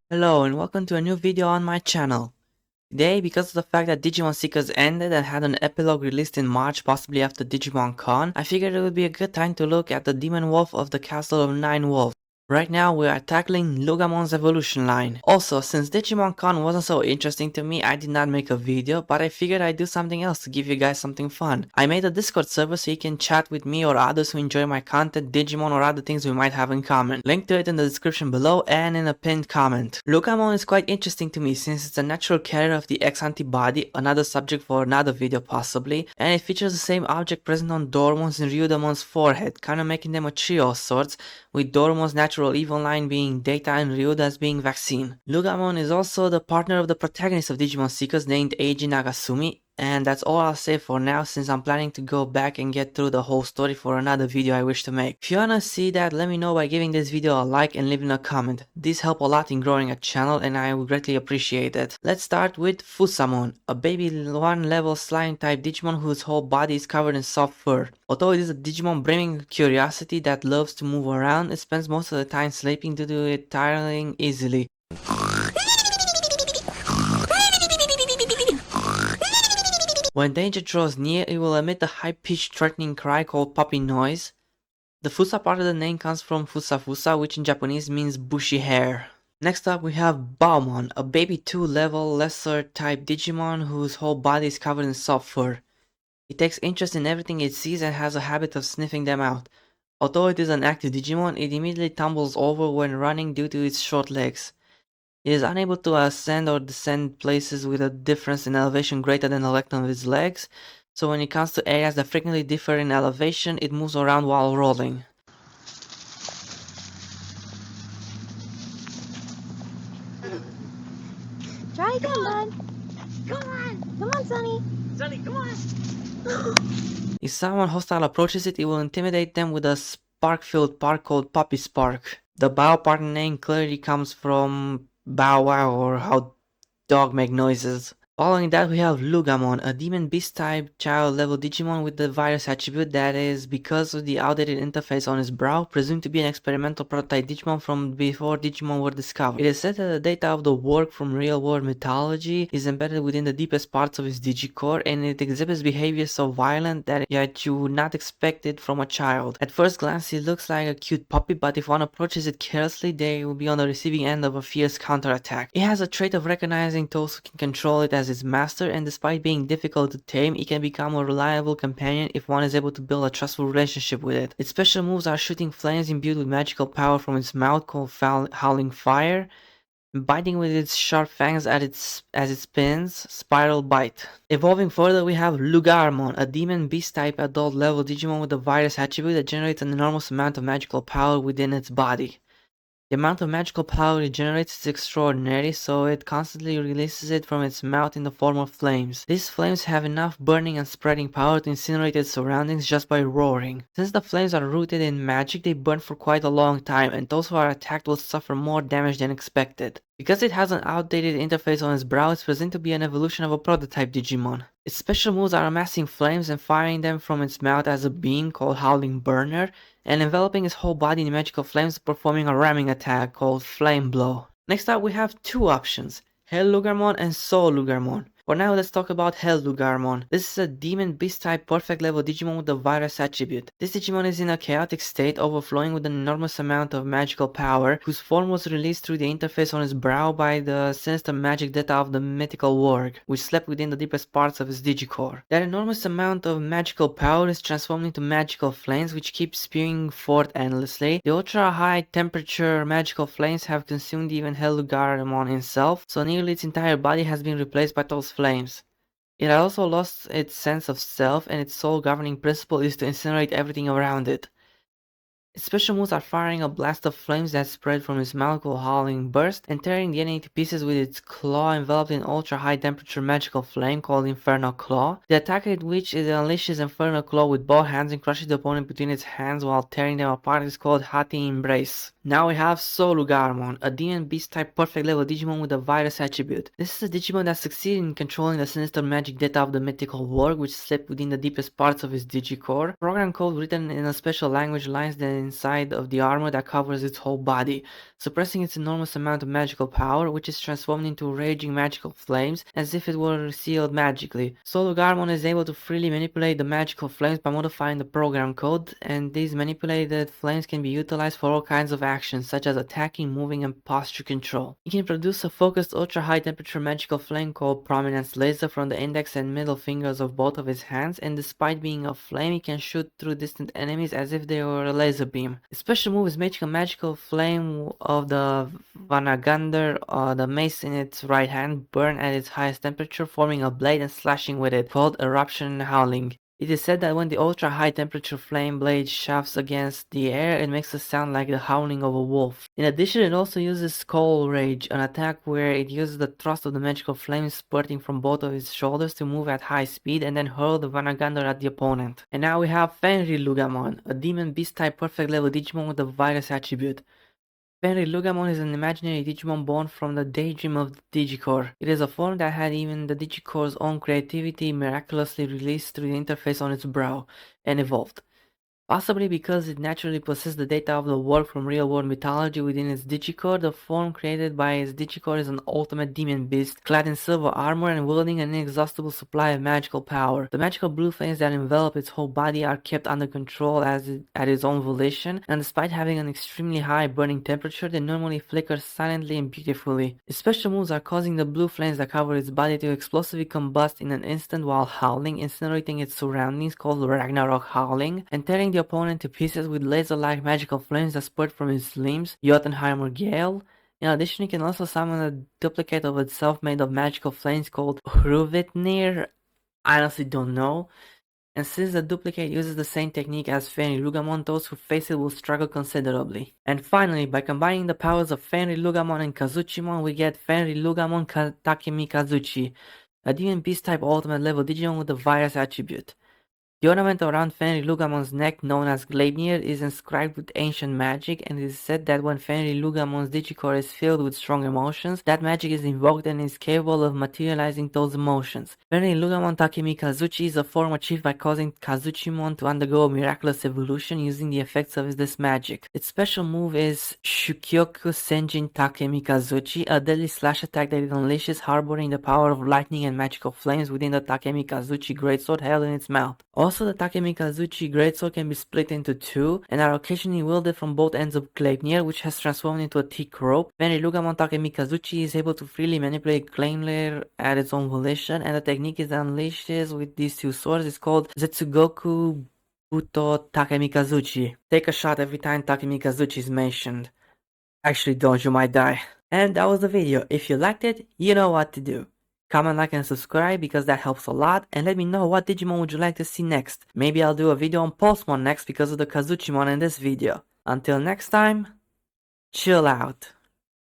Hello and welcome to a new video on my channel. Today, because of the fact that Digimon Seekers ended and had an epilogue released in March, possibly after Digimon Con, I figured it would be a good time to look at the Demon Wolf of the Castle of Nine Wolves. Right now we are tackling Loogamon's evolution line. Also, since Digimon Con wasn't so interesting to me, I did not make a video, but I figured I'd do something else to give you guys something fun. I made a Discord server so you can chat with me or others who enjoy my content, Digimon or other things we might have in common. Link to it in the description below and in a pinned comment. Loogamon is quite interesting to me since it's a natural carrier of the X antibody, another subject for another video possibly, and it features the same object present on Doraemon's and Ryudamon's forehead, kinda making them a trio of sorts, with Doraemon's natural evil line being Data and Ryuda's being Vaccine. Loogamon is also the partner of the protagonist of Digimon Seekers named Eiji Nagasumi, and that's all I'll say for now since I'm planning to go back and get through the whole story for another video I wish to make. If you wanna see that, let me know by giving this video a like and leaving a comment. These help a lot in growing a channel and I would greatly appreciate it. Let's start with Fusamon, a baby 1 level slime type Digimon whose whole body is covered in soft fur. Although it is a Digimon brimming with curiosity that loves to move around, it spends most of the time sleeping due to it tiring easily. When danger draws near, it will emit a high-pitched threatening cry called puppy noise. The Fusa part of the name comes from Fusa, which in Japanese means bushy hair. Next up we have Baumon, a baby 2 level lesser type Digimon whose whole body is covered in soft fur. It takes interest in everything it sees and has a habit of sniffing them out. Although it is an active Digimon, it immediately tumbles over when running due to its short legs. It is unable to ascend or descend places with a difference in elevation greater than the length of its legs, so when it comes to areas that frequently differ in elevation, it moves around while rolling. Try again, bud. Come on, Sonny. Sonny, come on! If someone hostile approaches it, it will intimidate them with a spark-filled part called Puppy Spark. The Bow part name clearly comes from Bow Wow, or how dog make noises. Following that we have Loogamon, a demon beast type child level Digimon with the virus attribute that is, because of the outdated interface on its brow, presumed to be an experimental prototype Digimon from before Digimon were discovered. It is said that the data of the work from real world mythology is embedded within the deepest parts of its Digicore, and it exhibits behavior so violent that yet you would not expect it from a child. At first glance it looks like a cute puppy, but if one approaches it carelessly they will be on the receiving end of a fierce counterattack. It has a trait of recognizing those who can control it as its master, and despite being difficult to tame, it can become a reliable companion if one is able to build a trustful relationship with it. Its special moves are shooting flames imbued with magical power from its mouth called Howling Fire, biting with its sharp fangs as it spins, Spiral Bite. Evolving further we have Loogamon, a demon beast type adult level Digimon with a virus attribute that generates an enormous amount of magical power within its body. The amount of magical power it generates is extraordinary, so it constantly releases it from its mouth in the form of flames. These flames have enough burning and spreading power to incinerate its surroundings just by roaring. Since the flames are rooted in magic, they burn for quite a long time, and those who are attacked will suffer more damage than expected. Because it has an outdated interface on its brow, it's presumed to be an evolution of a prototype Digimon. Its special moves are amassing flames and firing them from its mouth as a beam called Howling Burner, and enveloping its whole body in magical flames, performing a ramming attack called Flame Blow. Next up we have two options, Hell Loogamon and Soul Loogamon. For now let's talk about Hell Loogamon. This is a demon beast type perfect level Digimon with the virus attribute. This Digimon is in a chaotic state, overflowing with an enormous amount of magical power, whose form was released through the interface on its brow by the sinister magic data of the mythical Warg, which slept within the deepest parts of its Digicore. That enormous amount of magical power is transformed into magical flames which keep spewing forth endlessly. The ultra high temperature magical flames have consumed even Hell Loogamon himself, so nearly its entire body has been replaced by those flames. It also lost its sense of self, and its sole governing principle is to incinerate everything around it. Its special moves are firing a blast of flames that spread from its mouth called Howling Burst, and tearing the enemy to pieces with its claw enveloped in ultra high temperature magical flame called Inferno Claw. The attack at which it unleashes Inferno Claw with both hands and crushes the opponent between its hands while tearing them apart is called Hati Embrace. Now we have Soul Loogamon, a demon beast type perfect level Digimon with a virus attribute. This is a Digimon that succeeded in controlling the sinister magic data of the mythical Warg, which slept within the deepest parts of his Digicore. Program code written in a special language lines that inside of the armor that covers its whole body, suppressing its enormous amount of magical power, which is transformed into raging magical flames as if it were sealed magically. So Loogamon is able to freely manipulate the magical flames by modifying the program code, and these manipulated flames can be utilized for all kinds of actions such as attacking, moving, and posture control. He can produce a focused ultra high temperature magical flame called Prominence Laser from the index and middle fingers of both of his hands, and despite being a flame, he can shoot through distant enemies as if they were a laser beam. His special move is making a magical flame of the Vanagander, the mace in its right hand, burn at its highest temperature, forming a blade and slashing with it, called Eruption Howling. It is said that when the ultra high temperature flame blade shafts against the air, it makes a sound like the howling of a wolf. In addition, it also uses Skull Rage, an attack where it uses the thrust of the magical flame spurting from both of its shoulders to move at high speed and then hurl the Vanagander at the opponent. And now we have Fenrir Loogamon, a demon beast type perfect level Digimon with the virus attribute. Fenrir Loogamon is an imaginary Digimon born from the daydream of the Digicore. It is a form that had even the Digicore's own creativity miraculously released through the interface on its brow, and evolved. Possibly because it naturally possessed the data of the world from real-world mythology within its Digicore, the form created by its Digicore is an ultimate demon beast, clad in silver armor and wielding an inexhaustible supply of magical power. The magical blue flames that envelop its whole body are kept under control at its own volition, and despite having an extremely high burning temperature, they normally flicker silently and beautifully. Its special moves are causing the blue flames that cover its body to explosively combust in an instant while howling, incinerating its surroundings called Ragnarok Howling, and tearing the opponent to pieces with laser-like magical flames that spurt from its limbs, Jotunheimer Gale. In addition, it can also summon a duplicate of itself made of magical flames called Hruvitnir. I honestly don't know. And since the duplicate uses the same technique as Fenrir Loogamon, those who face it will struggle considerably. And finally, by combining the powers of Fenrir Loogamon and Kazuchimon, we get Fenrir Loogamon Takemi Kazuchi, a demon beast type ultimate level Digimon with the virus attribute. The ornament around Fenrir Loogamon's neck, known as Gleipnir, is inscribed with ancient magic, and it is said that when Fenrir Loogamon's Digicore is filled with strong emotions, that magic is invoked and is capable of materializing those emotions. Fenrir Loogamon Takemi Kazuchi is a form achieved by causing Kazuchimon to undergo a miraculous evolution using the effects of this magic. Its special move is Shukyoku Senjin Takemi Kazuchi, a deadly slash attack that it unleashes, harboring the power of lightning and magical flames within the Takemi Kazuchi greatsword held in its mouth. Also, the Takemi Kazuchi greatsword can be split into two and are occasionally wielded from both ends of Gleipnir, which has transformed into a thick rope. Fenrir Loogamon Takemi Kazuchi is able to freely manipulate Gleipnir at its own volition, and the technique it unleashes with these two swords is called Zetsugoku Buto Takemi Kazuchi. Take a shot every time Takemi Kazuchi is mentioned. Actually don't, you might die. And that was the video. If you liked it, you know what to do. Comment, like, and subscribe because that helps a lot, and let me know what Digimon would you like to see next. Maybe I'll do a video on Pulsemon next because of the Kazuchimon in this video. Until next time, chill out.